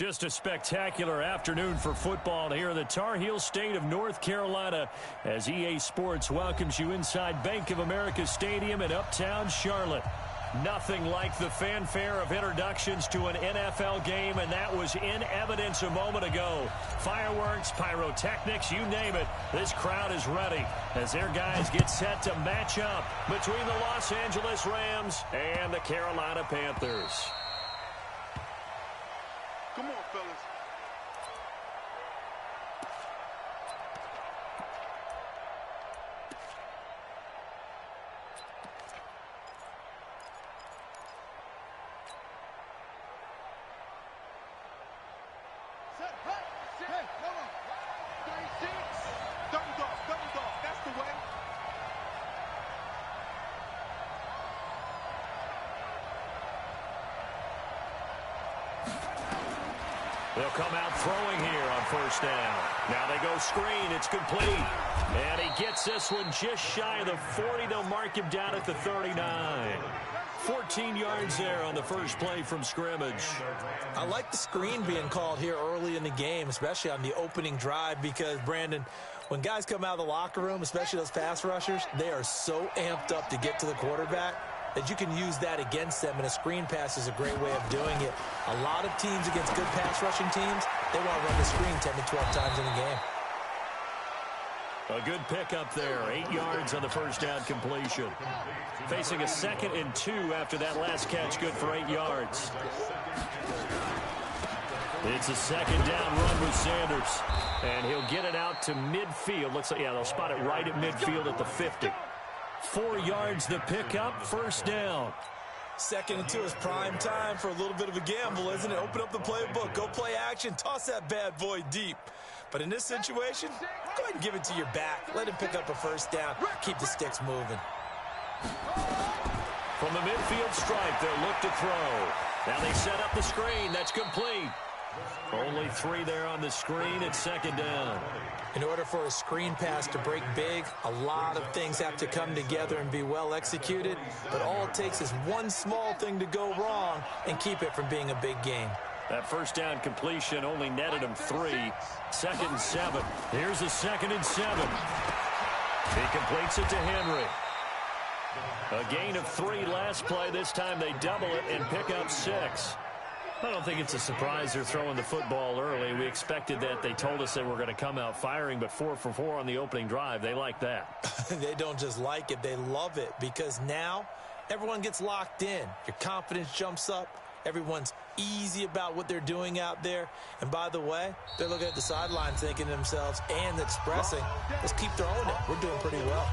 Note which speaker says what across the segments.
Speaker 1: Just a spectacular afternoon for football here in the Tar Heel state of North Carolina as EA Sports welcomes you inside Bank of America Stadium in Uptown Charlotte. Nothing like the fanfare of introductions to an NFL game, and that was in evidence a moment ago. Fireworks, pyrotechnics, you name it. This crowd is ready as their guys get set to match up between the Los Angeles Rams and the Carolina Panthers.
Speaker 2: Come on, fellas. Set, hey, come on. 36. Double dog. That's the way.
Speaker 1: They'll come out throwing here on first down. Now they go screen. It's complete. And he gets this one just shy of the 40. They'll mark him down at the 39. 14 yards there on the first play from scrimmage.
Speaker 3: I like the screen being called here early in the game, especially on the opening drive, because, Brandon, when guys come out of the locker room, especially those pass rushers, they are so amped up to get to the quarterback that you can use that against them, and a screen pass is a great way of doing it. A lot of teams against good pass rushing teams, they want to run the screen 10 to 12 times in a game.
Speaker 1: A good pickup there, 8 yards on the first down completion. Facing a 2nd and 2 after that last catch, good for 8 yards. It's a second down run with Sanders, and he'll get it out to midfield. Looks like, yeah, they'll spot it right at midfield at the 50. 4 yards the pickup, first down.
Speaker 3: 2nd and 2 is prime time for a little bit of a gamble, isn't it? Open up the playbook, go play action, toss that bad boy deep. But in this situation, go ahead and give it to your back. Let him pick up a first down. Keep the sticks moving.
Speaker 1: From the midfield stripe, they'll look to throw. Now they set up the screen. That's complete. Only 3 there on the screen. It's second down.
Speaker 3: In order for a screen pass to break big, a lot of things have to come together and be well executed. But all it takes is one small thing to go wrong and keep it from being a big game.
Speaker 1: That first down completion only netted him 3. 2nd and 7. Here's a 2nd and 7. He completes it to Henry. A gain of 3 last play. This time they double it and pick up 6. I don't think it's a surprise they're throwing the football early. We expected that. They told us they were going to come out firing, but 4 for 4 on the opening drive. They like that.
Speaker 3: They don't just like it. They love it, because now everyone gets locked in. Your confidence jumps up. Everyone's easy about what they're doing out there. And by the way, they're looking at the sideline thinking to themselves and expressing, let's keep throwing it. We're doing pretty well.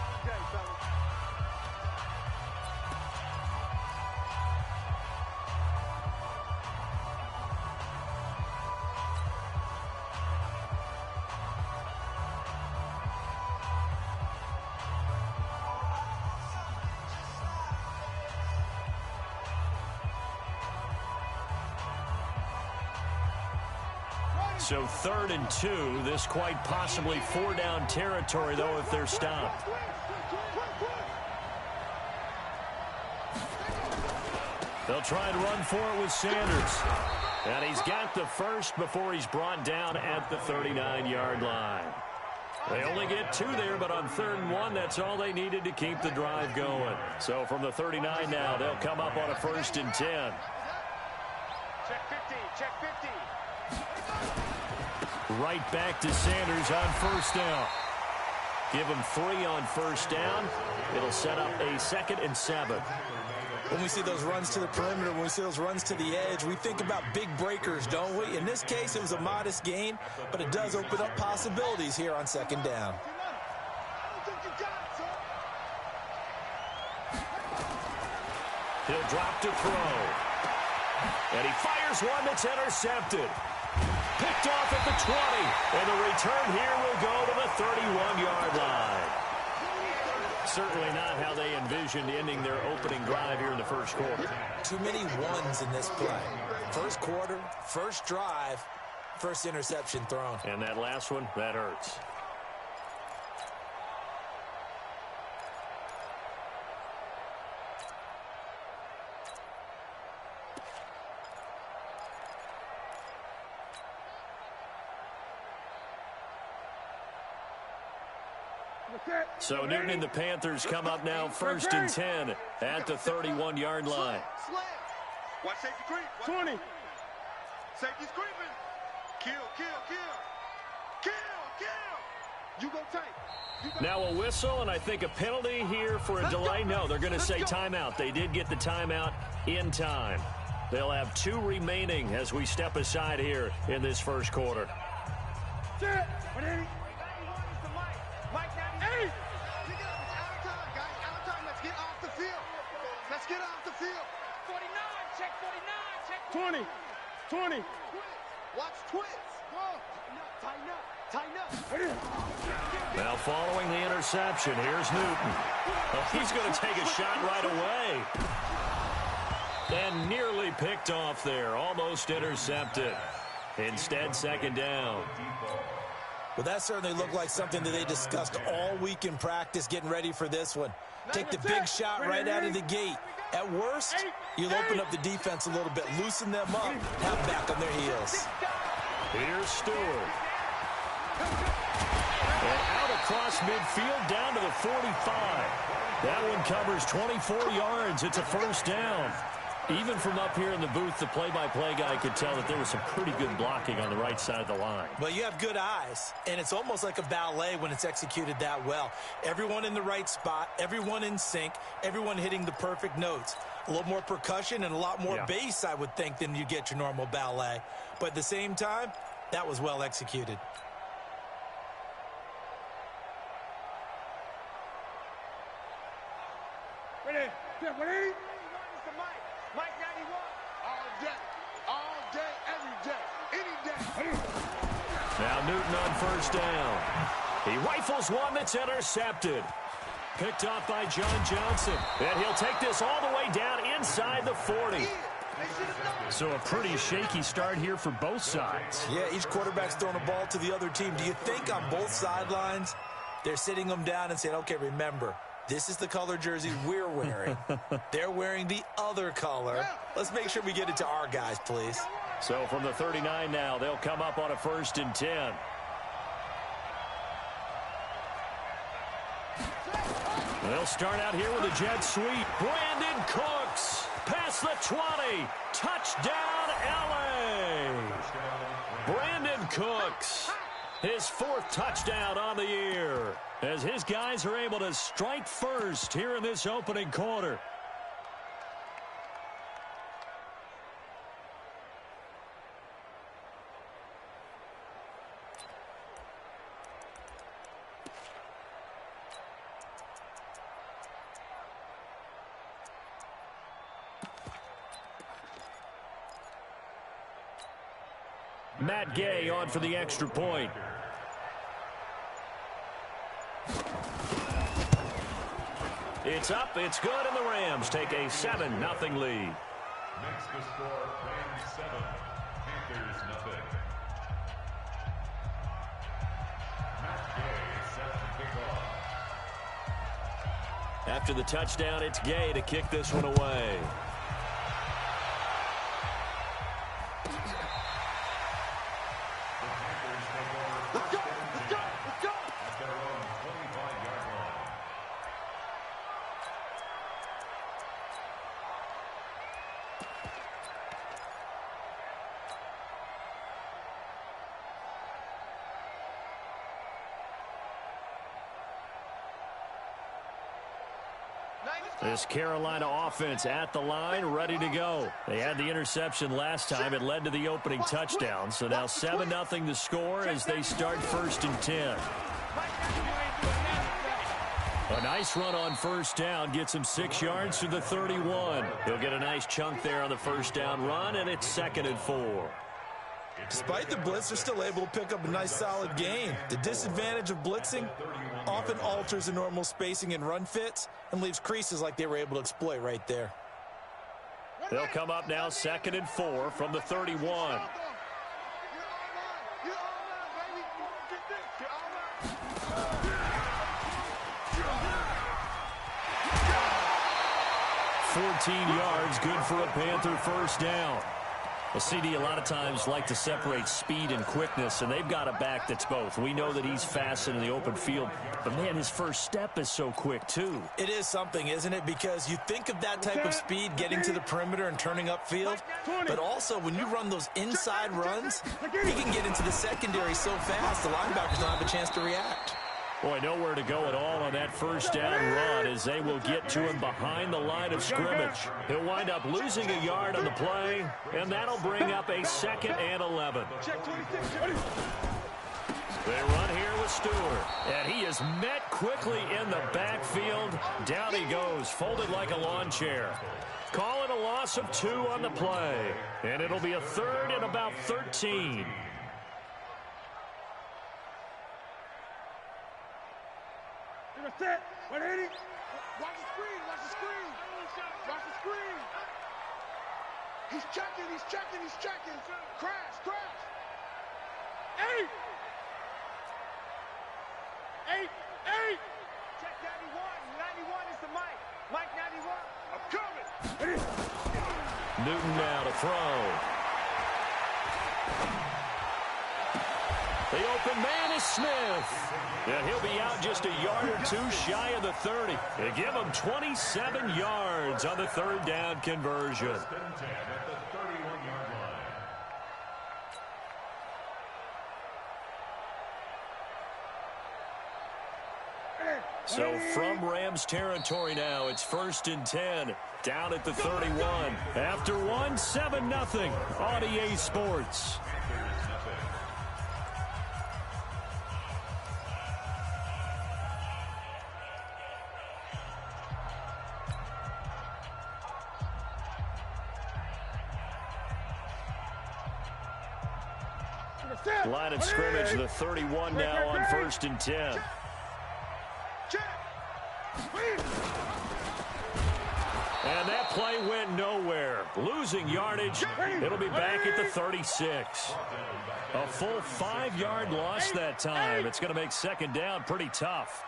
Speaker 1: So 3rd and 2, this quite possibly 4-down territory, though, if they're stopped. They'll try and run for it with Sanders. And he's got the first before he's brought down at the 39-yard line. They only get 2 there, but on 3rd and 1, that's all they needed to keep the drive going. So from the 39 now, they'll come up on a 1st and 10.
Speaker 2: Check 50, check 50.
Speaker 1: Right back to Sanders on first down. Give him 3 on first down. It'll set up a 2nd and 7.
Speaker 3: When we see those runs to the perimeter, when we see those runs to the edge, we think about big breakers, don't we? In this case, it was a modest gain, but it does open up possibilities here on 2nd down.
Speaker 1: He'll drop to throw. And he fires one that's intercepted. Picked off at the 20. And the return here will go to the 31-yard line. Certainly not how they envisioned ending their opening drive here in the first quarter.
Speaker 3: Too many ones in this play. First quarter, first drive, first interception thrown.
Speaker 1: And that last one, that hurts. So Newton and the Panthers come up now 1st and 10 at the 31-yard line.
Speaker 2: Watch safety creep. 20. Safety's creeping. Kill, kill, kill. Kill, kill. You go tight.
Speaker 1: Now a whistle, and I think a penalty here for a delay. No, they're going to say timeout. They did get the timeout in time. They'll have 2 remaining as we step aside here in this first quarter.
Speaker 2: Let's get off the field. 49, check 49, check 20. Watch twist. Tighten up, tighten up.
Speaker 1: Now following the interception, here's Newton. Oh, he's going to take a shot right away. And nearly picked off there, almost intercepted. Instead, 2nd down.
Speaker 3: Well, that certainly looked like something that they discussed all week in practice, getting ready for this one. Take the big shot right out of the gate. At worst, you'll open up the defense a little bit, loosen them up, have them back on their heels.
Speaker 1: Here's Stewart. And out across midfield, down to the 45. That one covers 24 yards. It's a 1st down. Even from up here in the booth, the play-by-play guy could tell that there was some pretty good blocking on the right side of the line.
Speaker 3: Well, you have good eyes, and it's almost like a ballet when it's executed that well. Everyone in the right spot, everyone in sync, everyone hitting the perfect notes. A little more percussion and a lot more bass, I would think, than you get your normal ballet. But at the same time, that was well executed.
Speaker 2: Ready? Mike 91. All day, every day, any day.
Speaker 1: Now Newton on 1st down. He rifles one that's intercepted. Picked off by John Johnson. And he'll take this all the way down inside the 40. So a pretty shaky start here for both sides.
Speaker 3: Yeah, each quarterback's throwing a ball to the other team. Do you think on both sidelines they're sitting them down and saying, okay, remember, this is the color jersey we're wearing. They're wearing the other color. Let's make sure we get it to our guys, please.
Speaker 1: So from the 39 now, they'll come up on a 1st and 10. They'll start out here with a jet sweep. Brandon Cooks past the 20. Touchdown, L.A. Brandon Cooks, his 4th touchdown on the year, as his guys are able to strike first here in this opening quarter. Matt Gay on for the extra point. It's up, it's good, and the Rams take a 7-0 lead.
Speaker 4: Next to score, Rams 7, Panthers 0. Matt Gay set to kick off.
Speaker 1: After the touchdown, it's Gay to kick this one away. This Carolina offense at the line, ready to go. They had the interception last time. It led to the opening touchdown. So now 7-0 to score as they start 1st and 10. A nice run on 1st down. Gets him 6 yards to the 31. He'll get a nice chunk there on the 1st down run, and it's 2nd and 4.
Speaker 3: Despite the blitz, they're still able to pick up a nice solid gain. The disadvantage of blitzing often alters the normal spacing and run fits and leaves creases like they were able to exploit right there.
Speaker 1: They'll come up now 2nd and 4 from the 31. $14 yards, good for a Panther 1st down. Well, CD, a lot of times like to separate speed and quickness, and they've got a back that's both. We know that he's fast in the open field, but, man, his first step is so quick, too.
Speaker 3: It is something, isn't it? Because you think of that type of speed getting to the perimeter and turning upfield, but also when you run those inside runs, he can get into the secondary so fast the linebackers don't have a chance to react.
Speaker 1: Boy, nowhere to go at all on that first down run as they will get to him behind the line of scrimmage. He'll wind up losing a yard on the play, and that'll bring up a 2nd and 11. They run here with Stewart, and he is met quickly in the backfield. Down he goes, folded like a lawn chair. Call it a loss of 2 on the play, and it'll be a 3rd and about 13.
Speaker 2: Set. 180. Watch the screen. Watch the screen. Watch the screen. He's checking. He's checking. He's checking. Crash. Crash. 8. 8. 8. Check 91. 91 is the mic. Mike 91. I'm coming.
Speaker 1: Newton now to throw. The open man is Smith. And he'll be out just a yard or 2 shy of the 30. They give him 27 yards on the 3rd down conversion. So from Rams territory now, it's 1st and 10, down at the 31. After 1, 7-0 on EA Sports. Line of scrimmage, the 31 now on 1st and 10. And that play went nowhere. Losing yardage. It'll be back at the 36. A full 5-yard loss that time. It's going to make 2nd down pretty tough.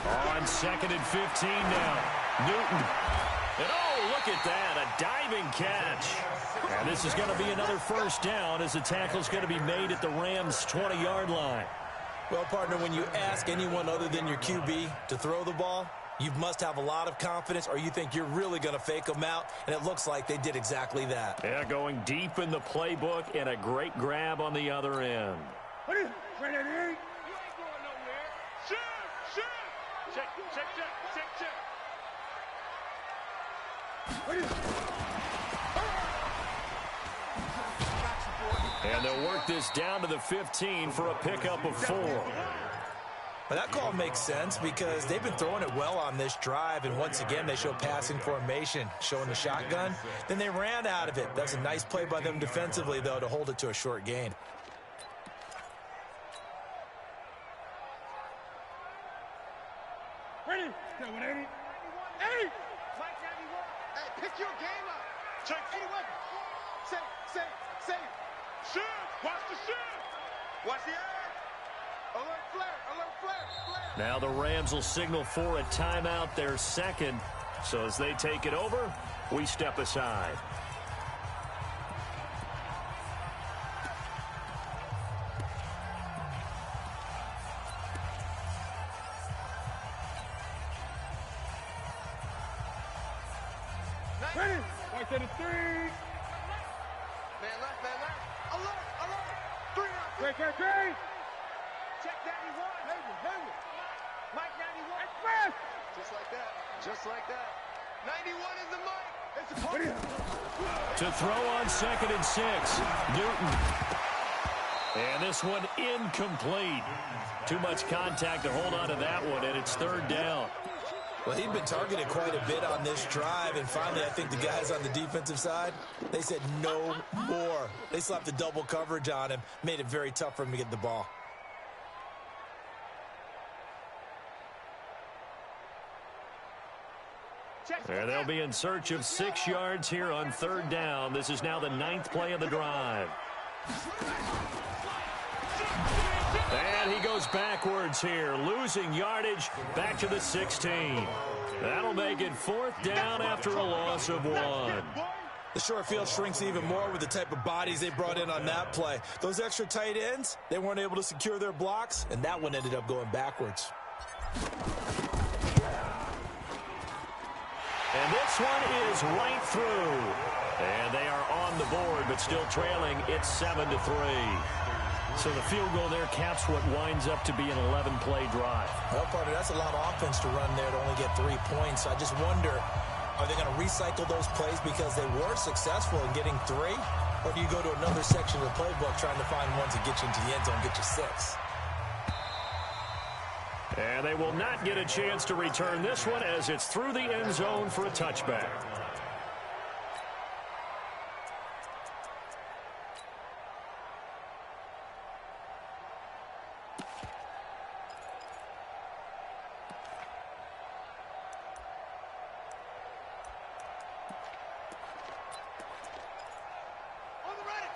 Speaker 1: On 2nd and 15 now. Newton. And oh, look at that. A diving catch. And this is going to be another 1st down as the tackle's going to be made at the Rams' 20-yard line.
Speaker 3: Well, partner, when you ask anyone other than your QB to throw the ball, you must have a lot of confidence or you think you're really going to fake them out, and it looks like they did exactly that.
Speaker 1: Yeah, going deep in the playbook and a great grab on the other end. And they'll work this down to the 15 for a pickup of 4.
Speaker 3: Well, that call makes sense because they've been throwing it well on this drive, and once again they show passing formation, showing the shotgun. Then they ran out of it. That's a nice play by them defensively, though, to hold it to a short gain.
Speaker 2: Ready? 180. 8. Mike 91. Hey, pick your game up. Check 81. Say. Shoot. Watch the shoot. Watch the eye. Alert flare. Alert flare.
Speaker 1: Now the Rams will signal for a timeout, their 2nd. So as they take it over, we step aside.
Speaker 2: Ready? Right to the 3. Man left. Alert. 3 out. Great. Check 91. Hayward. Mike 91. Express. Just like that. 91 is the mic. It's a party.
Speaker 1: To throw on 2nd and 6. Newton. And this one incomplete. Too much contact to hold on to that one, and it's 3rd down.
Speaker 3: Well, he'd been targeted quite a bit on this drive, and finally I think the guys on the defensive side, they said no more. They slapped the double coverage on him, made it very tough for him to get the ball.
Speaker 1: And they'll be in search of 6 yards here on 3rd down. This is now the 9th play of the drive. And he goes backwards here, losing yardage back to the 16. That'll make it 4th down after a loss of 1.
Speaker 3: The short field shrinks even more with the type of bodies they brought in on that play. Those extra tight ends, they weren't able to secure their blocks, and that one ended up going backwards.
Speaker 1: And this one is right through. And they are on the board, but still trailing. It's 7-3. So the field goal there caps what winds up to be an 11-play drive.
Speaker 3: Well, partner, that's a lot of offense to run there to only get 3 points. I just wonder, are they going to recycle those plays because they were successful in getting 3? Or do you go to another section of the playbook trying to find ones that get you into the end zone, get you 6?
Speaker 1: And they will not get a chance to return this one as it's through the end zone for a touchback.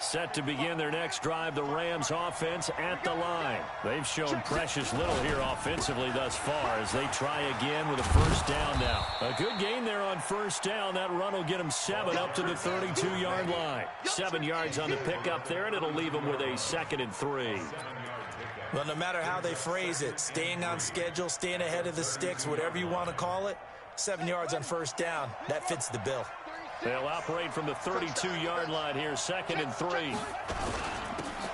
Speaker 1: Set to begin their next drive, the Rams offense at the line. They've shown precious little here offensively thus far as they try again with a 1st down now. A good gain there on 1st down. That run will get them 7 up to the 32-yard line. 7 yards on the pickup there, and it'll leave them with a 2nd and 3.
Speaker 3: Well, no matter how they phrase it, staying on schedule, staying ahead of the sticks, whatever you want to call it, 7 yards on 1st down, that fits the bill.
Speaker 1: They'll operate from the 32-yard line here, 2nd and 3.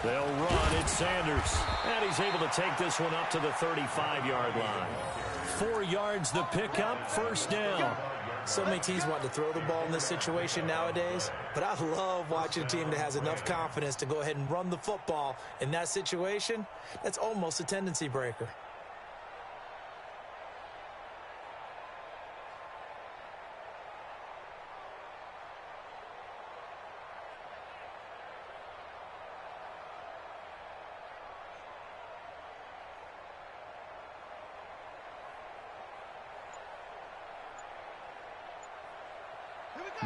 Speaker 1: They'll run. It's Sanders. And he's able to take this one up to the 35-yard line. 4 yards the pickup, 1st down.
Speaker 3: So many teams want to throw the ball in this situation nowadays, but I love watching a team that has enough confidence to go ahead and run the football. In that situation, that's almost a tendency breaker.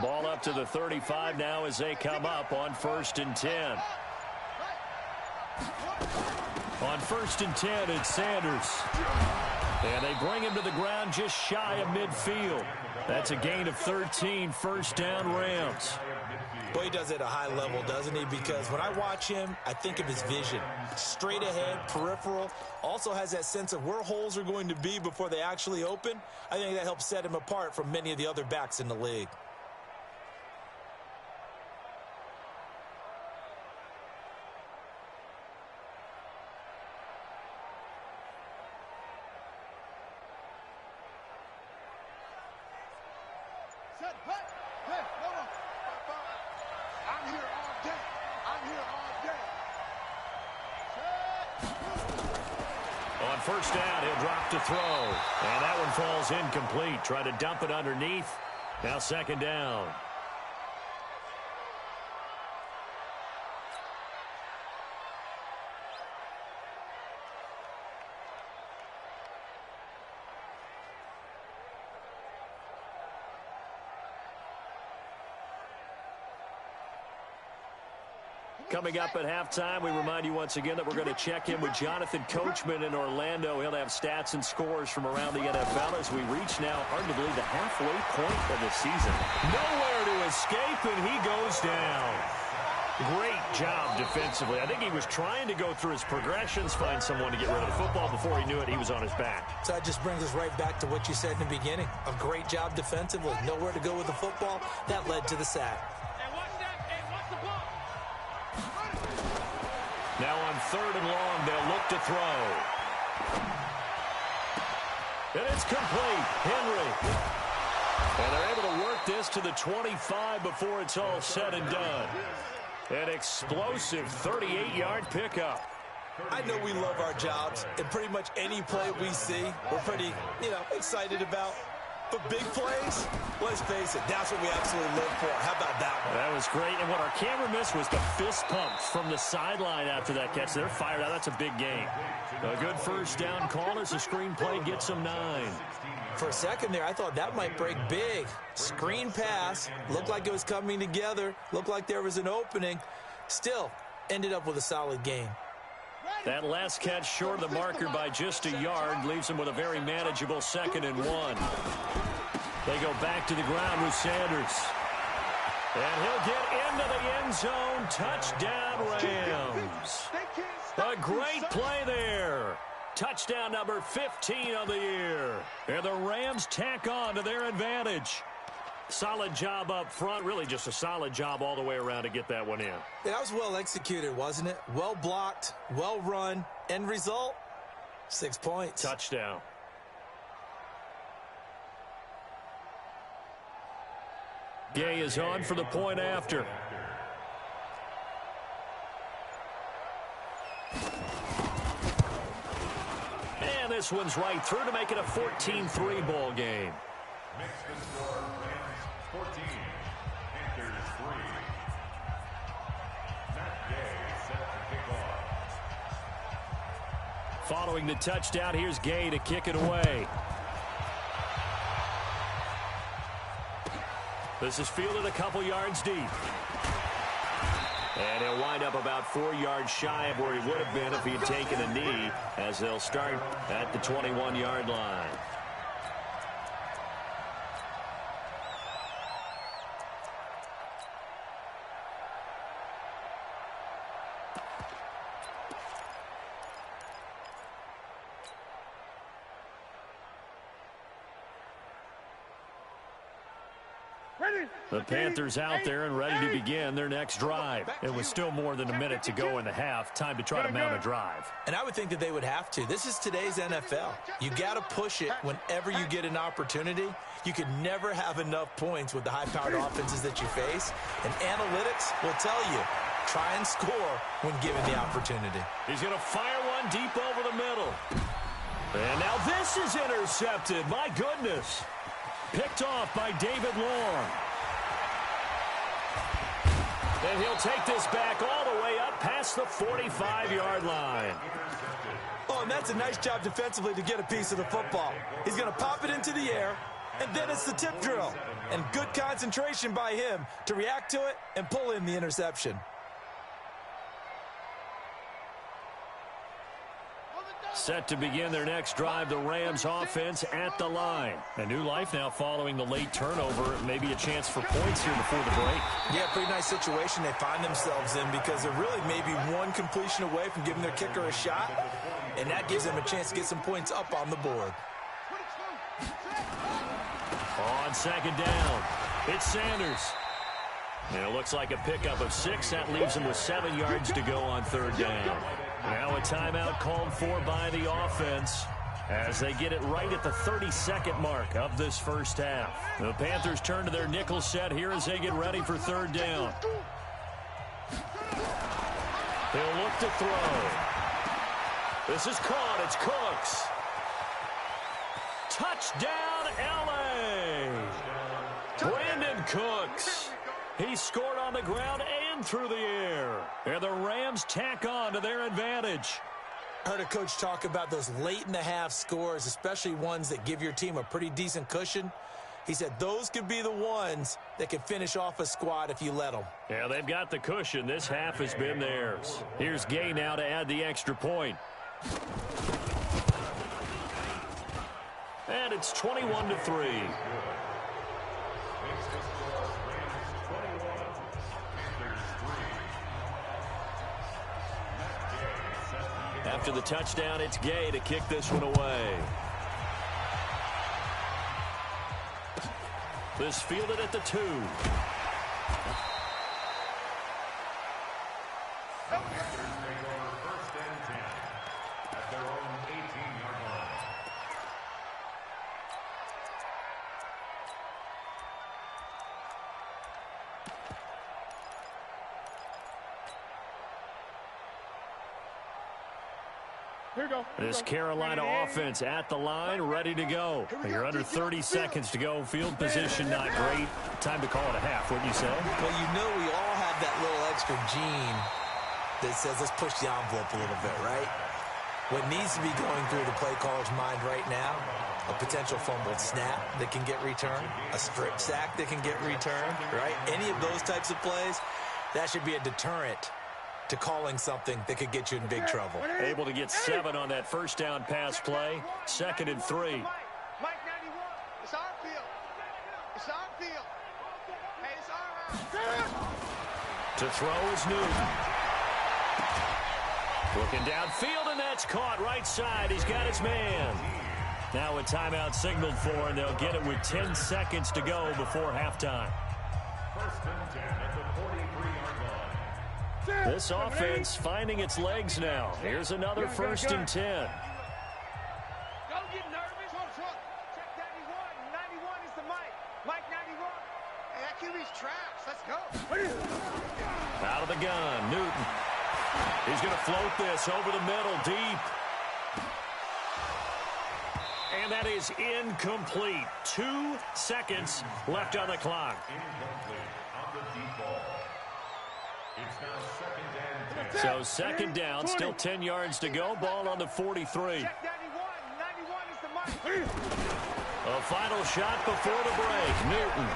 Speaker 1: Ball up to the 35 now as they come up on 1st and 10. On 1st and 10, it's Sanders. And they bring him to the ground just shy of midfield. That's a gain of 13, 1st down Rams.
Speaker 3: Boy, he does it at a high level, doesn't he? Because when I watch him, I think of his vision. Straight ahead, peripheral. Also has that sense of where holes are going to be before they actually open. I think that helps set him apart from many of the other backs in the league.
Speaker 1: On 1st down, he'll drop to throw. And that one falls incomplete. Try to dump it underneath. Now 2nd down. Coming up at halftime, we remind you once again that we're going to check in with Jonathan Coachman in Orlando. He'll have stats and scores from around the NFL as we reach now arguably the halfway point of the season. Nowhere to escape, and he goes down. Great job defensively. I think he was trying to go through his progressions, find someone to get rid of the football. Before he knew it, he was on his back.
Speaker 3: So that just brings us right back to what you said in the beginning. A great job defensively. Nowhere to go with the football. That led to the sack.
Speaker 1: Now on 3rd and long, they'll look to throw. And it's complete. Henry. And they're able to work this to the 25 before it's all said and done. An explosive 38-yard pickup.
Speaker 3: I know we love our jobs, and pretty much any play we see, we're pretty, excited about. But big plays, let's face it, that's what we absolutely live for. How about that one?
Speaker 1: That was great. And what our camera missed was the fist pumps from the sideline after that catch. They're fired out. That's a big gain. A good 1st down call as the screen play gets them 9.
Speaker 3: For a second there, I thought that might break big. Screen pass, looked like it was coming together, looked like there was an opening. Still, ended up with a solid gain.
Speaker 1: That last catch short of the marker by just a yard leaves him with a very manageable 2nd and 1. They go back to the ground with Sanders. And he'll get into the end zone. Touchdown, Rams. A great play there. Touchdown number 15 of the year. And the Rams tack on to their advantage. Solid job up front. Really just a solid job all the way around to get that one in.
Speaker 3: Yeah, that was well executed, wasn't it? Well blocked, well run. End result, 6 points.
Speaker 1: Touchdown. Gay is on for the point after. And this one's right through to make it a 14-3 ball game.
Speaker 4: Makes the score Rams 14, Panthers 3. Matt Gay set to kick off.
Speaker 1: Following the touchdown, here's Gay to kick it away. This is fielded a couple yards deep. And he'll wind up about 4 yards shy of where he would have been if he had taken a knee, as they'll start at the 21-yard line. The Panthers out there and ready to begin their next drive. It was still more than a minute to go in the half. Time to try to mount a drive.
Speaker 3: And I would think that they would have to. This is today's NFL. You got to push it whenever you get an opportunity. You can never have enough points with the high-powered offenses that you face. And analytics will tell you, try and score when given the opportunity.
Speaker 1: He's going to fire one deep over the middle. And now this is intercepted. My goodness. Picked off by David Long. And he'll take this back all the way up past the 45-yard line.
Speaker 3: Oh, and that's a nice job defensively to get a piece of the football. He's going to pop it into the air, and then it's the tip drill. And good concentration by him to react to it and pull in the interception.
Speaker 1: Set to begin their next drive, the Rams offense at the line. A new life now following the late turnover. Maybe a chance for points here before the break.
Speaker 3: Yeah, pretty nice situation they find themselves in because they're really maybe one completion away from giving their kicker a shot, and that gives them a chance to get some points up on the board.
Speaker 1: On 2nd down, it's Sanders. And it looks like a pickup of 6. That leaves him with 7 yards to go on 3rd down. Now a timeout called for by the offense as they get it right at the 32nd mark of this first half. The Panthers turn to their nickel set here as they get ready for 3rd down. They'll look to throw. This is caught. It's Cooks. Touchdown, L.A. Brandon Cooks. He scored on the ground and through the air. And the Rams tack on to their advantage.
Speaker 3: I heard a coach talk about those late-in-the-half scores, especially ones that give your team a pretty decent cushion. He said those could be the ones that could finish off a squad if you let them.
Speaker 1: Yeah, they've got the cushion. This half has been theirs. Here's Gay now to add the extra point. And it's 21-3. After the touchdown, it's Gay to kick this one away. This fielded at the 2. This Carolina offense at the line, ready to go. You're under 30 seconds to go. Field position not great. Time to call it a half, wouldn't you say?
Speaker 3: Well, you know we all have that little extra gene that says let's push the envelope a little bit, right? What needs to be going through the play caller's mind right now, a potential fumbled snap that can get returned, a strip sack that can get returned, right? Any of those types of plays, that should be a deterrent to calling something that could get you in big trouble.
Speaker 1: Able to get 7 on that first down pass play. 2nd and 3.
Speaker 2: Mike 91. It's our field. It's our field. Hey, it's our house.
Speaker 1: To throw is Newton. Looking downfield, and that's caught right side. He's got his man. Now a timeout signaled for, and they'll get it with 10 seconds to go before halftime.
Speaker 4: 1st and 10 at the 43-yard line.
Speaker 1: This offense finding its legs now. Here's another 1st and 10.
Speaker 2: Don't get nervous. Check 91. 91 is the Mike. Mike 91. Hey, that QB's trash. Let's go.
Speaker 1: Out of the gun, Newton. He's going to float this over the middle, deep. And that is incomplete. 2 seconds left on the clock.
Speaker 4: Incomplete on the deep ball. It's now 2nd and 10.
Speaker 1: So 2nd down, still 10 yards to go. Ball on the 43.
Speaker 2: Check 91. 91 is the Mike.
Speaker 1: A final shot before the break. Newton.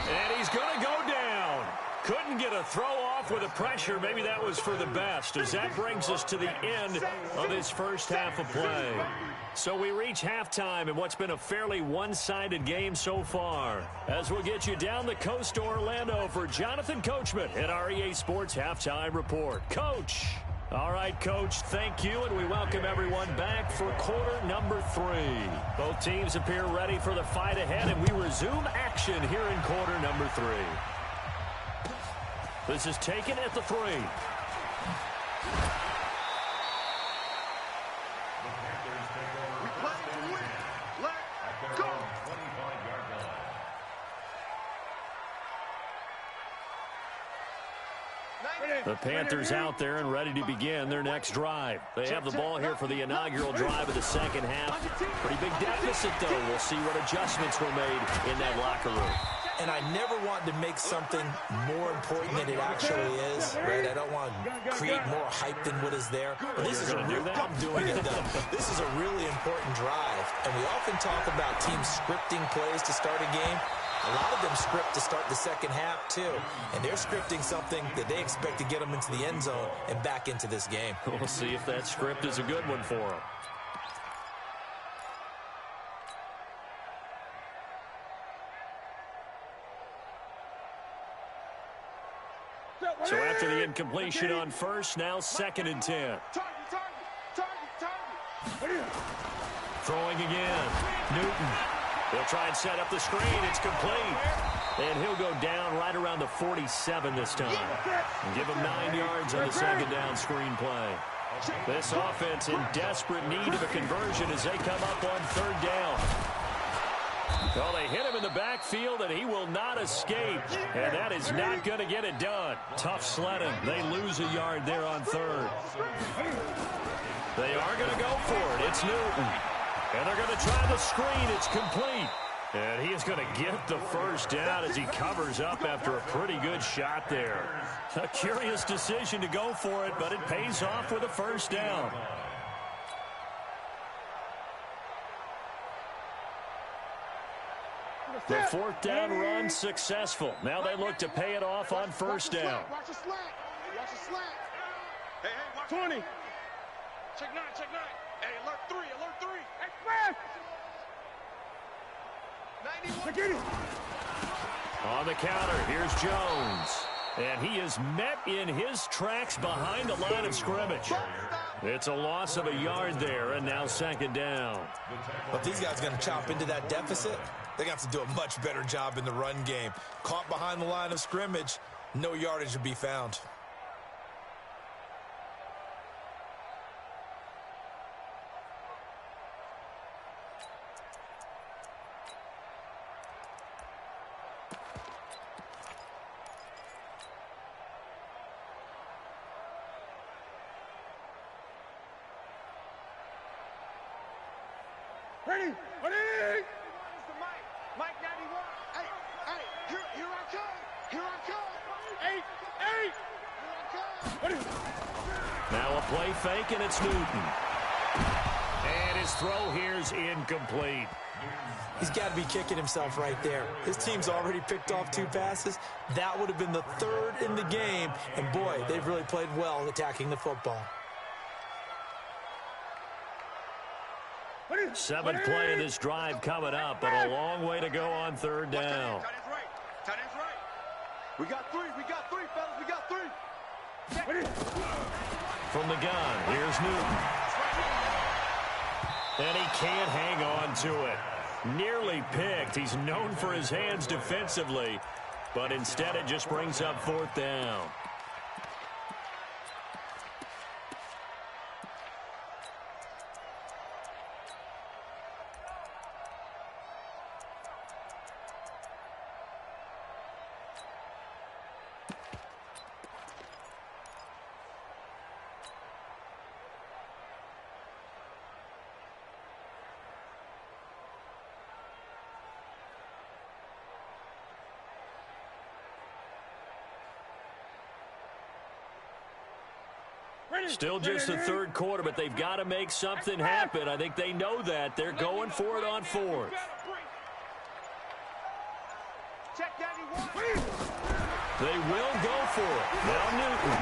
Speaker 1: And he's going to go down. Couldn't get a throw off with the pressure. Maybe that was for the best, as that brings us to the end of this first half of play. So we reach halftime in what's been a fairly one-sided game so far. As we'll get you down the coast to Orlando for Jonathan Coachman at our EA Sports Halftime Report. Coach. All right, Coach, thank you, and we welcome everyone back for quarter number 3. Both teams appear ready for the fight ahead, and we resume action here in quarter number 3. This is taken at the 3. The Panthers out there and ready to begin their next drive. They have the ball here for the inaugural drive of the second half. Pretty big deficit, though. We'll see what adjustments were made in that locker room.
Speaker 3: And I never want to make something more important than it actually is, right? I don't want to create more hype than what is there. But this is I'm doing it, though. This is a really important drive. And we often talk about teams scripting plays to start a game. A lot of them script to start the second half, too. And they're scripting something that they expect to get them into the end zone and back into this game.
Speaker 1: We'll see if that script is a good one for them. So after the incompletion on first, now 2nd and 10. Throwing again. Newton. He'll try and set up the screen. It's complete. And he'll go down right around the 47 this time. And give him 9 yards on the 2nd down screen play. This offense in desperate need of a conversion as they come up on 3rd down. Well, they hit him in the backfield, and he will not escape. And that is not going to get it done. Tough sledding. They lose a yard there on 3rd. They are going to go for it. It's Newton. And they're going to try the screen. It's complete. And he is going to get the first down as he covers up after a pretty good shot there. A curious decision to go for it, but it pays off with a first down. The 4th down run successful. Now they look to pay it off on 1st down.
Speaker 2: Watch the slack. Watch the slack. Hey, watch 20. Check 9, check 9. Hey, alert 3, alert 3. Express! 91.
Speaker 1: On the counter, here's Jones. And he is met in his tracks behind the line of scrimmage. It's a loss of a yard there, and now 2nd down.
Speaker 3: But these guys are going to chop into that deficit. They're going to have to do a much better job in the run game. Caught behind the line of scrimmage, no yardage to be found.
Speaker 2: Ready? Ready? Mike 91. Hey, here I come. Here I come. 8. Here I come.
Speaker 1: Now a play fake, and it's Newton. And his throw here's incomplete.
Speaker 3: He's got to be kicking himself right there. His team's already picked off 2 passes. That would have been the 3rd in the game. And, boy, they've really played well attacking the football.
Speaker 1: 7th play of this drive coming up, but a long way to go on 3rd down.
Speaker 2: Tight end's right. Tight end's right. We got 3. We got 3, fellas. We got 3.
Speaker 1: From the gun, here's Newton. And he can't hang on to it. Nearly picked. He's known for his hands defensively, but instead it just brings up 4th down. Still just the 3rd quarter, but they've got to make something happen. I think they know that. They're going for it on 4th. They will go for it. Now Newton.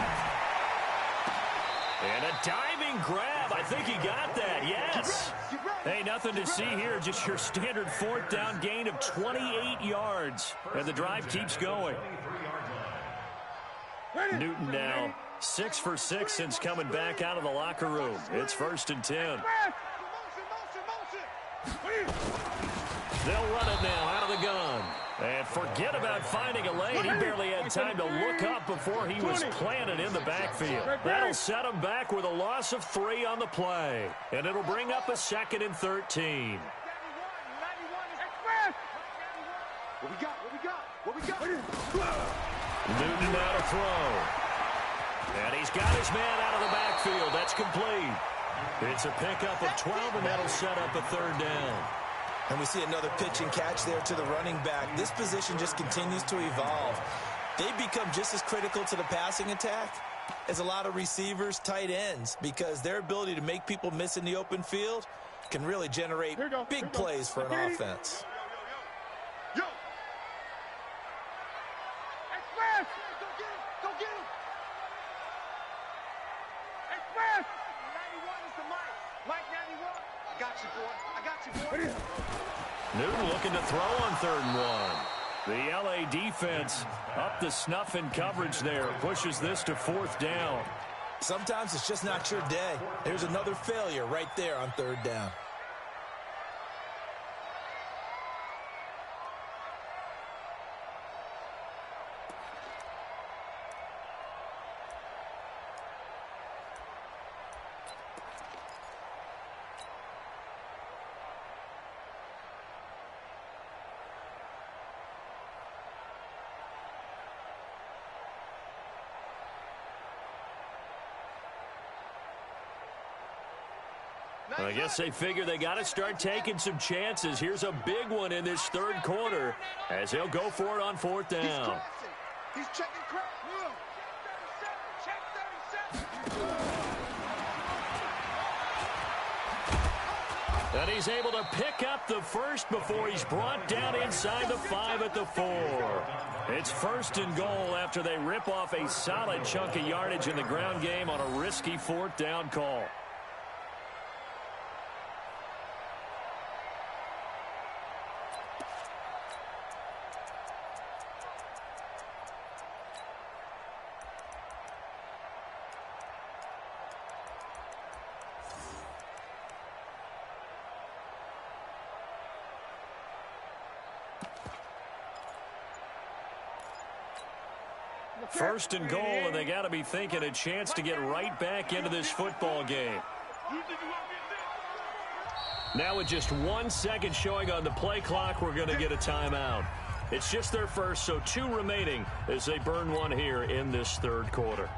Speaker 1: And a diving grab. I think he got that. Yes. Hey, nothing to see here. Just your standard 4th down gain of 28 yards. And the drive keeps going. Newton now 6 for 6 since coming back out of the locker room. It's 1st and 10. They'll run it now out of the gun. And forget about finding a lane. He barely had time to look up before he was planted in the backfield. That'll set him back with a loss of 3 on the play. And it'll bring up a 2nd and 13.
Speaker 2: What we got? What we got? What we got?
Speaker 1: Newton now to throw. And he's got his man out of the backfield. That's complete. It's a pickup of 12, and that'll set up a 3rd down.
Speaker 3: And we see another pitch and catch there to the running back. This position just continues to evolve. They've become just as critical to the passing attack as a lot of receivers, tight ends, because their ability to make people miss in the open field can really generate big plays for an offense.
Speaker 1: Newton looking to throw on 3rd and 1. The LA defense up to snuff in coverage there. Pushes this to 4th down.
Speaker 3: Sometimes it's just not your day. There's another failure right there on 3rd down.
Speaker 1: I guess they figure they got to start taking some chances. Here's a big one in this 3rd quarter as he'll go for it on 4th down.
Speaker 2: He's checking crap. Check 37.
Speaker 1: And he's able to pick up the 1st before he's brought down inside the 5 at the 4. It's 1st and goal after they rip off a solid chunk of yardage in the ground game on a risky 4th down call. First and goal, and they got to be thinking a chance to get right back into this football game. Now with just 1 second showing on the play clock, we're going to get a timeout. It's just their first, so 2 remaining as they burn one here in this 3rd quarter.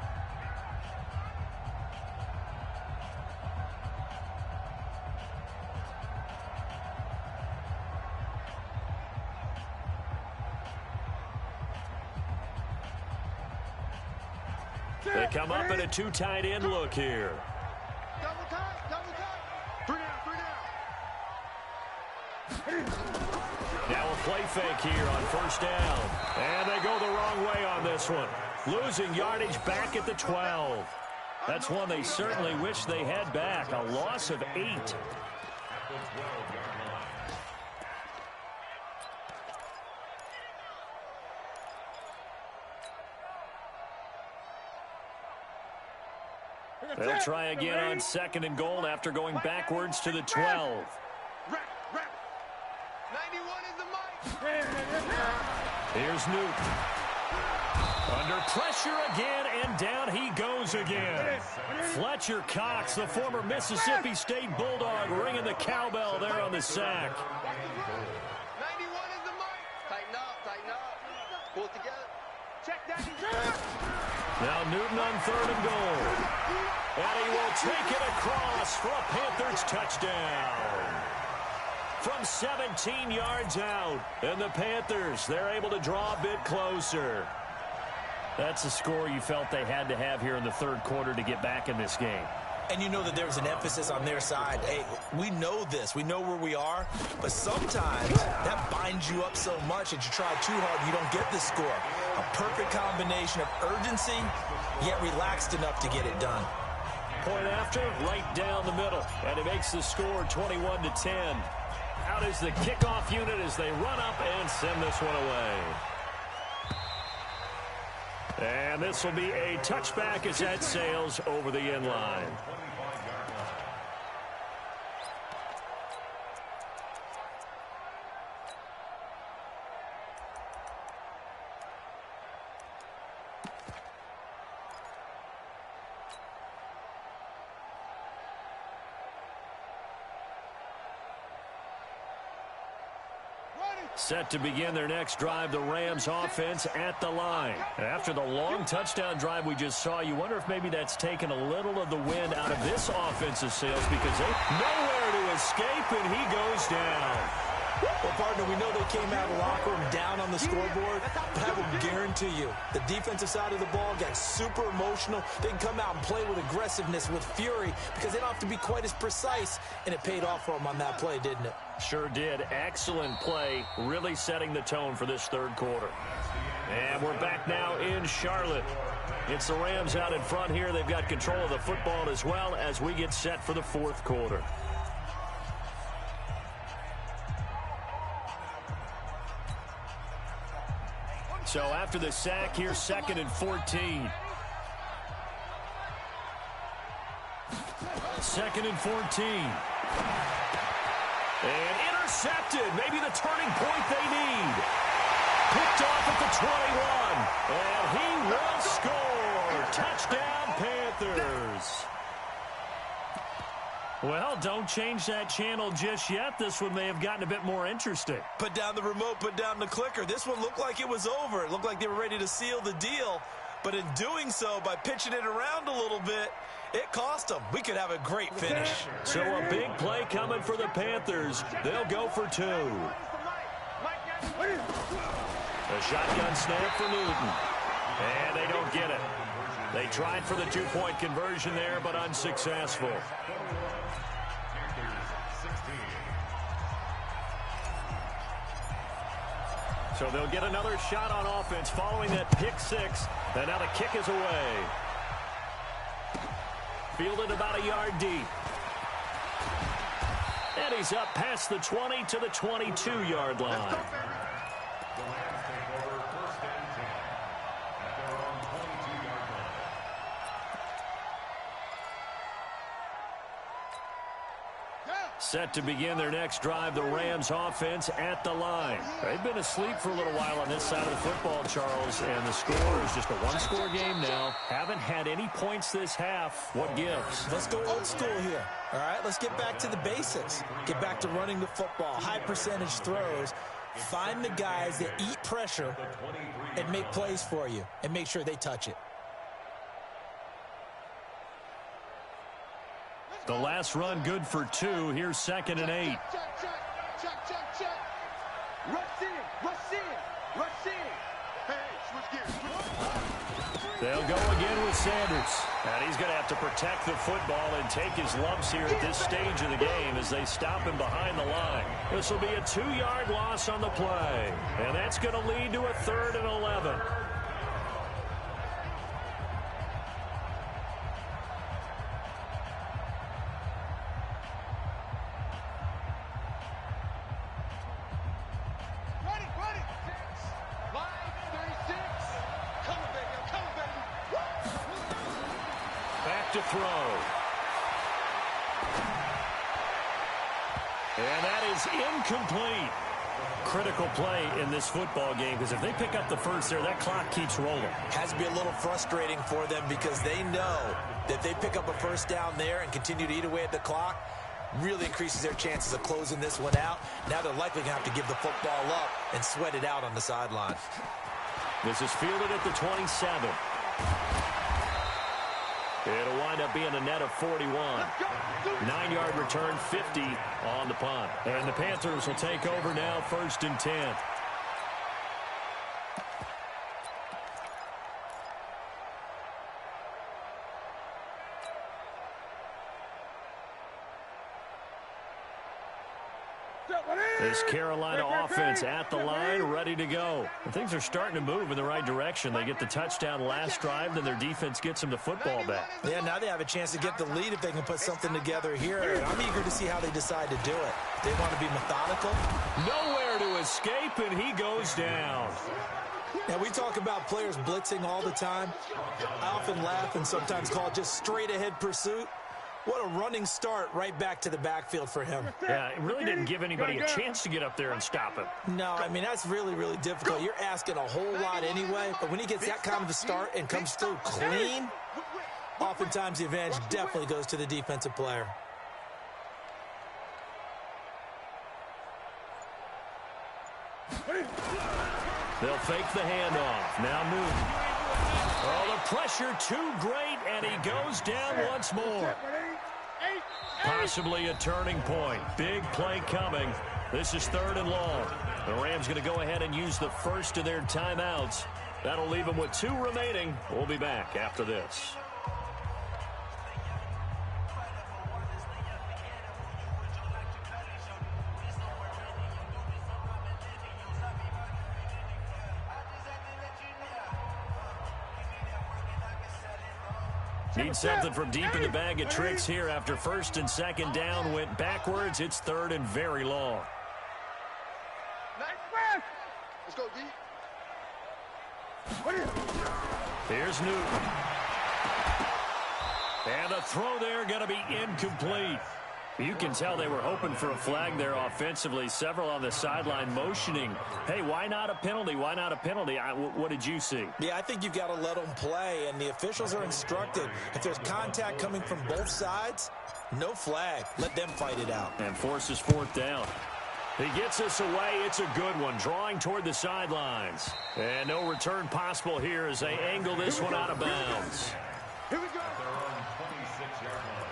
Speaker 1: They come up in a 2 tight end look here.
Speaker 2: Double time, double time. 3 down, 3 down.
Speaker 1: play fake here on first down. And they go the wrong way on this one. Losing yardage back at the 12. That's one they certainly wish they had back. A loss of 8.
Speaker 4: At the 12-yard line.
Speaker 1: They'll try again on 2nd and goal after going backwards to the 12.
Speaker 2: 91 is the mic.
Speaker 1: Here's Newton. Under pressure again, and down he goes again. Fletcher Cox, the former Mississippi State Bulldog, ringing the cowbell there on the sack.
Speaker 2: 91 is the mic. Tighten up. Pull it together. Check that.
Speaker 1: Now Newton on 3rd and goal. And he will take it across for a Panthers touchdown. From 17 yards out. And the Panthers, they're able to draw a bit closer. That's a score you felt they had to have here in the 3rd quarter to get back in this game.
Speaker 3: And you know that there's an emphasis on their side. Hey, we know this. We know where we are. But sometimes that binds you up so much that you try too hard and you don't get the score. A perfect combination of urgency, yet relaxed enough to get it done.
Speaker 1: Point after, right down the middle. And it makes the score 21-10. Out is the kickoff unit as they run up and send this one away. And this will be a touchback as that sails over the end line. Set to begin their next drive, the Rams offense at the line. After the long touchdown drive we just saw, you wonder if maybe that's taken a little of the wind out of this offensive sails because they nowhere to escape, and he goes down.
Speaker 3: Well, partner, we know they came out of the locker room down on the scoreboard, but I will guarantee you the defensive side of the ball got super emotional. They can come out and play with aggressiveness, with fury, because they don't have to be quite as precise, and it paid off for them on that play, didn't it?
Speaker 1: Sure did. Excellent play, really setting the tone for this 3rd quarter. And we're back now in Charlotte. It's the Rams out in front here. They've got control of the football as well as we get set for the 4th quarter. So after the sack, here's 2nd and 14. 2nd and 14. And intercepted. Maybe the turning point they need. Picked off at the 21. And he will score. Touchdown, Panthers. Well, don't change that channel just yet. This one may have gotten a bit more interesting.
Speaker 3: Put down the remote, put down the clicker. This one looked like it was over. It looked like they were ready to seal the deal. But in doing so, by pitching it around a little bit, it cost them. We could have a great finish.
Speaker 1: So a big play coming for the Panthers. They'll go for 2. A shotgun snap for Newton. And they don't get it. They tried for the 2-point conversion there, but unsuccessful. So they'll get another shot on offense following that pick 6. And now the kick is away. Fielded about a yard deep. And he's up past the 20 to the 22-yard line.
Speaker 4: The Rams take over 1st and 10 at their own 22-yard line.
Speaker 1: Set to begin their next drive, the Rams offense at the line. They've been asleep for a little while on this side of the football, Charles, and the score is just a 1-score game now. Haven't had any points this half. What gives?
Speaker 3: Let's go old school here. All right, let's get back to the basics. Get back to running the football, high percentage throws. Find the guys that eat pressure and make plays for you and make sure they touch it.
Speaker 1: The last run good for 2. Here's 2nd and 8.
Speaker 2: Check. Rush in. Hey, switch gears.
Speaker 1: They'll go again with Sanders. And he's going to have to protect the football and take his lumps here at this stage of the game as they stop him behind the line. This will be a 2-yard loss on the play. And that's going to lead to a 3rd and 11. To throw. And that is incomplete. Critical play in this football game because if they pick up the first there, that clock keeps rolling.
Speaker 3: Has to be a little frustrating for them because they know that they pick up a first down there and continue to eat away at the clock, really increases their chances of closing this one out. Now they're likely going to have to give the football up and sweat it out on the sideline.
Speaker 1: This is fielded at the 27. It'll wind up being a net of 41. 9-yard return, 50 on the punt. And the Panthers will take over now, 1st and 10. This Carolina offense at the line, ready to go. And things are starting to move in the right direction. They get the touchdown last drive, then their defense gets them the football back.
Speaker 3: Yeah, now they have a chance to get the lead if they can put something together here. And I'm eager to see how they decide to do it. They want to be methodical.
Speaker 1: Nowhere to escape, and he goes down.
Speaker 3: Now, we talk about players blitzing all the time. I often laugh and sometimes call it just straight-ahead pursuit. What a running start right back to the backfield for him.
Speaker 1: Yeah, it really didn't give anybody a chance to get up there and stop him.
Speaker 3: No, I mean, that's really, really difficult. You're asking a whole lot anyway, but when he gets that kind of a start and comes through clean, oftentimes the advantage definitely goes to the defensive player.
Speaker 1: They'll fake the handoff. Now Newton. Oh, the pressure too great, and he goes down once more. Possibly a turning point. Big play coming. This is 3rd and long. The Rams going to go ahead and use the first of their timeouts. That'll leave them with 2 remaining. We'll be back after this. Need something from deep in the bag of tricks here after 1st and 2nd down went backwards. It's 3rd and very long.
Speaker 2: Let's go deep.
Speaker 1: Here's Newton. And the throw there going to be incomplete. You can tell they were hoping for a flag there offensively. Several on the sideline motioning. Hey, why not a penalty? Why not a penalty? What did you see?
Speaker 3: Yeah, I think you've got to let them play, and the officials are instructed. If there's contact coming from both sides, no flag. Let them fight it out.
Speaker 1: And forces 4th down. He gets us away. It's a good one, drawing toward the sidelines. And no return possible here as they angle this one out of bounds.
Speaker 2: Here we go.
Speaker 4: At their own 26-yard line.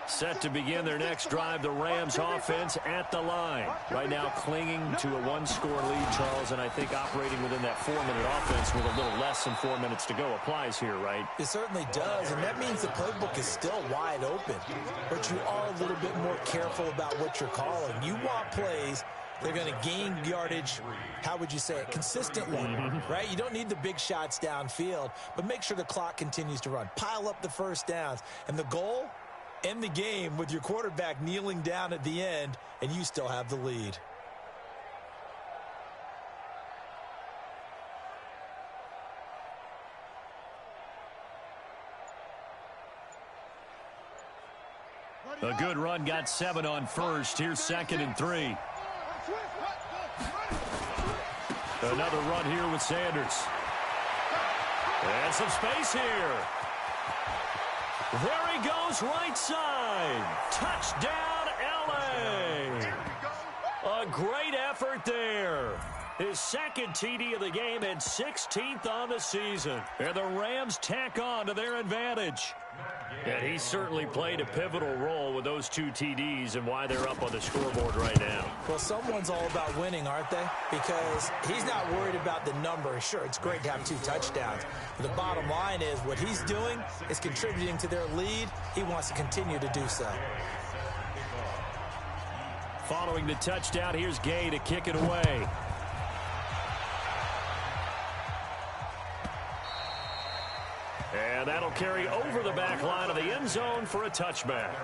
Speaker 1: Set to begin their next drive, the Rams offense at the line. Right now clinging to a 1-score lead, Charles, and I think operating within that 4-minute offense with a little less than 4 minutes to go applies here, right?
Speaker 3: It certainly does, and that means the playbook is still wide open. But you are a little bit more careful about what you're calling. You want plays they're going to gain yardage, how would you say it, consistently, right? You don't need the big shots downfield, but make sure the clock continues to run. Pile up the first downs. And the goal, end the game with your quarterback kneeling down at the end, and you still have the lead.
Speaker 1: A good run, got 7 on first. Here's 2nd and 3. Another run here with Sanders. And some space here. There he goes, right side. Touchdown, L.A. A great effort there. His second TD of the game and 16th on the season. And the Rams tack on to their advantage. And he certainly played a pivotal role with those 2 TDs and why they're up on the scoreboard right now.
Speaker 3: Well, someone's all about winning, aren't they? Because he's not worried about the number. Sure, it's great to have 2 touchdowns. But the bottom line is what he's doing is contributing to their lead. He wants to continue to do so.
Speaker 1: Following the touchdown, here's Gay to kick it away. And that'll carry over the back line of the end zone for a touchback.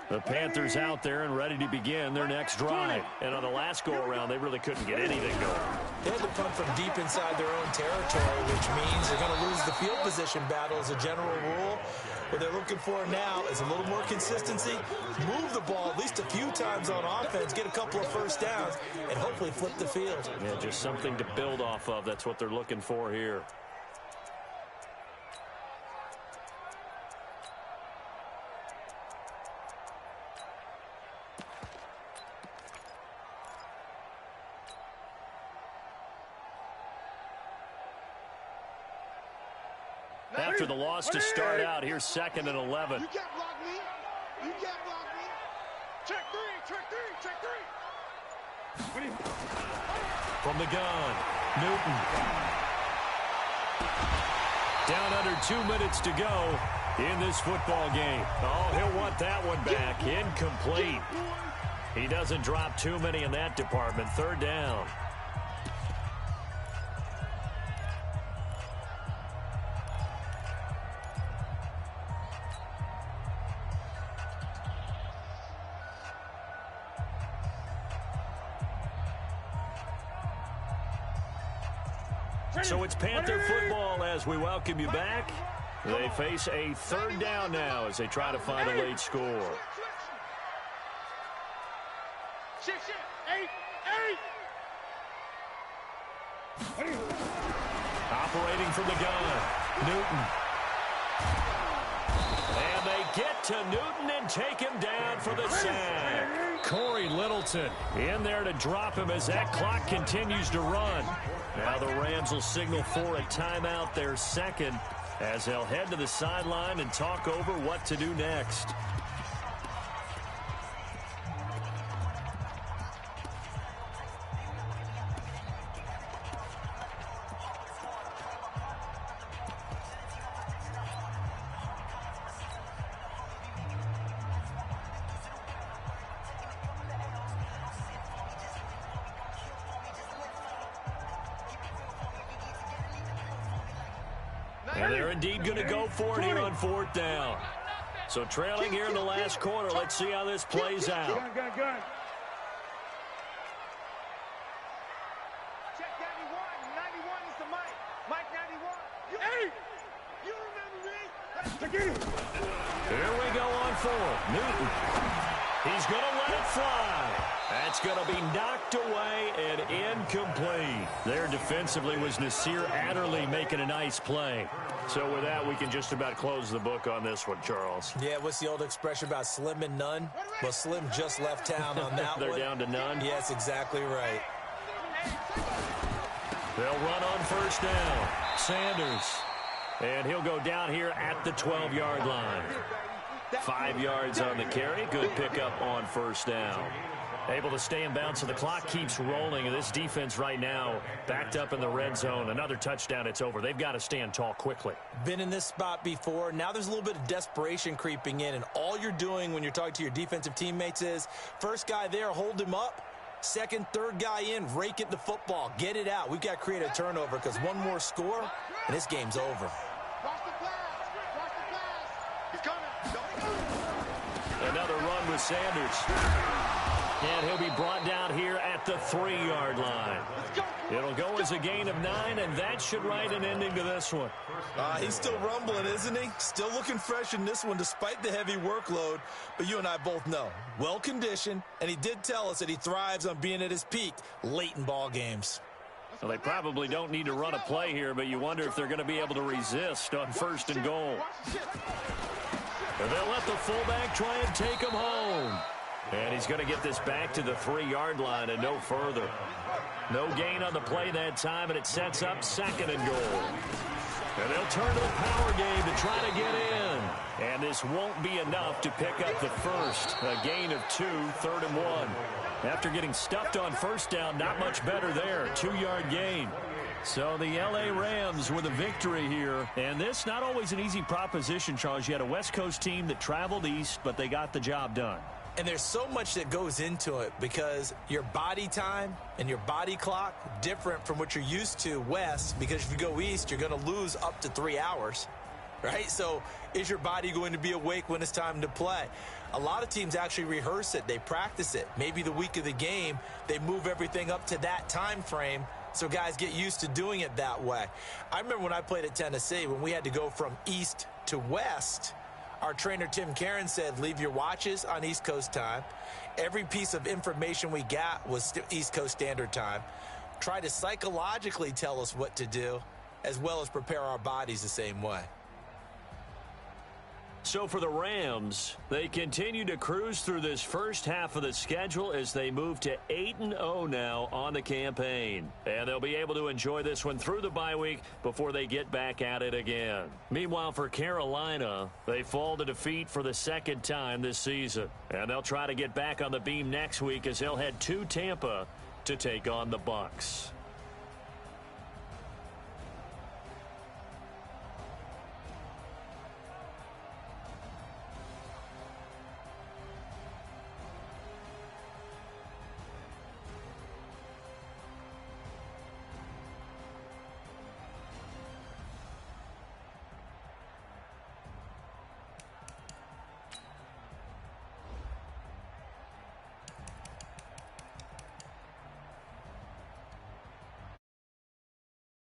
Speaker 1: The Panthers out there and ready to begin their next drive. And on the last go-around, they really couldn't get anything going.
Speaker 3: They had to punt from deep inside their own territory, which means they're going to lose the field position battle as a general rule. What they're looking for now is a little more consistency, move the ball at least a few times on offense, get a couple of first downs, and hopefully flip the field.
Speaker 1: Yeah, just something to build off of. That's what they're looking for here. After the loss to start out, here's 2nd and 11.
Speaker 2: You can't block me. You can't block me. Check 3, check 3, check 3.
Speaker 1: From the gun, Newton. Down under 2 minutes to go in this football game. Oh, he'll want that one back. Incomplete. He doesn't drop too many in that department. 3rd down. So it's Panther football as we welcome you back. They face a 3rd down now as they try to find a late score.
Speaker 2: 6, 8, 8.
Speaker 1: Operating from the gun, Newton. And they get to Newton and take him down for the sack. Corey Littleton in there to drop him as that clock continues to run. Now the Rams will signal for a timeout, their 2nd, as they'll head to the sideline and talk over what to do next. And they're indeed going to go for it here on 4th down. So trailing here in the last quarter. Let's see how this plays out.
Speaker 2: Gun. Check 91. 91 is the mic. Mike 91. Hey! You remember me?
Speaker 1: Here we go on 4th. Newton. He's going to let it fly. That's going to be knocked away and incomplete. There defensively was Nasir Adderley making a nice play. So with that, we can just about close the book on this one, Charles.
Speaker 3: Yeah, what's the old expression about slim and none? Well, Slim just left town on that
Speaker 1: They're
Speaker 3: one.
Speaker 1: down to none?
Speaker 3: Yes, exactly right.
Speaker 1: They'll run on 1st down. Sanders. And he'll go down here at the 12-yard line. 5 yards on the carry. Good pickup on 1st down. Able to stay in bounds, so the clock keeps rolling. And this defense right now backed up in the red zone. Another touchdown, it's over. They've got to stand tall quickly.
Speaker 3: Been in this spot before. Now there's a little bit of desperation creeping in. And all you're doing when you're talking to your defensive teammates is, first guy there, hold him up. 2nd, 3rd guy in, rake it the football. Get it out. We've got to create a turnover because one more score, and this game's over.
Speaker 1: Another run with Sanders. And he'll be brought down here at the 3-yard line. It'll go as a gain of 9, and that should write an ending to this one.
Speaker 3: He's still rumbling, isn't he? Still looking fresh in this one despite the heavy workload. But you and I both know, well-conditioned, and he did tell us that he thrives on being at his peak late in ball games.
Speaker 1: Well, they probably don't need to run a play here, but you wonder if they're going to be able to resist on 1st and goal. And they'll let the fullback try and take him home. And he's going to get this back to the 3-yard line and no further. No gain on the play that time, and it sets up 2nd and goal. And they'll turn to the power game to try to get in. And this won't be enough to pick up the first. A gain of 2, 3rd and 1. After getting stuffed on 1st down, not much better there. 2-yard gain. So the L.A. Rams with a victory here. And this not always an easy proposition, Charles. You had a West Coast team that traveled east, but they got the job done.
Speaker 3: And there's so much that goes into it because your body time and your body clock different from what you're used to west, because if you go east, you're going to lose up to 3 hours, right? So is your body going to be awake when it's time to play? A lot of teams actually rehearse it. They practice it. Maybe the week of the game, they move everything up to that time frame so guys get used to doing it that way. I remember when I played at Tennessee, when we had to go from east to west, our trainer, Tim Karen, said, leave your watches on East Coast time. Every piece of information we got was East Coast Standard Time. Try to psychologically tell us what to do, as well as prepare our bodies the same way.
Speaker 1: So for the Rams, they continue to cruise through this first half of the schedule as they move to 8-0 now on the campaign. And they'll be able to enjoy this one through the bye week before they get back at it again. Meanwhile, for Carolina, they fall to defeat for the 2nd time this season. And they'll try to get back on the beam next week as they'll head to Tampa to take on the Bucs.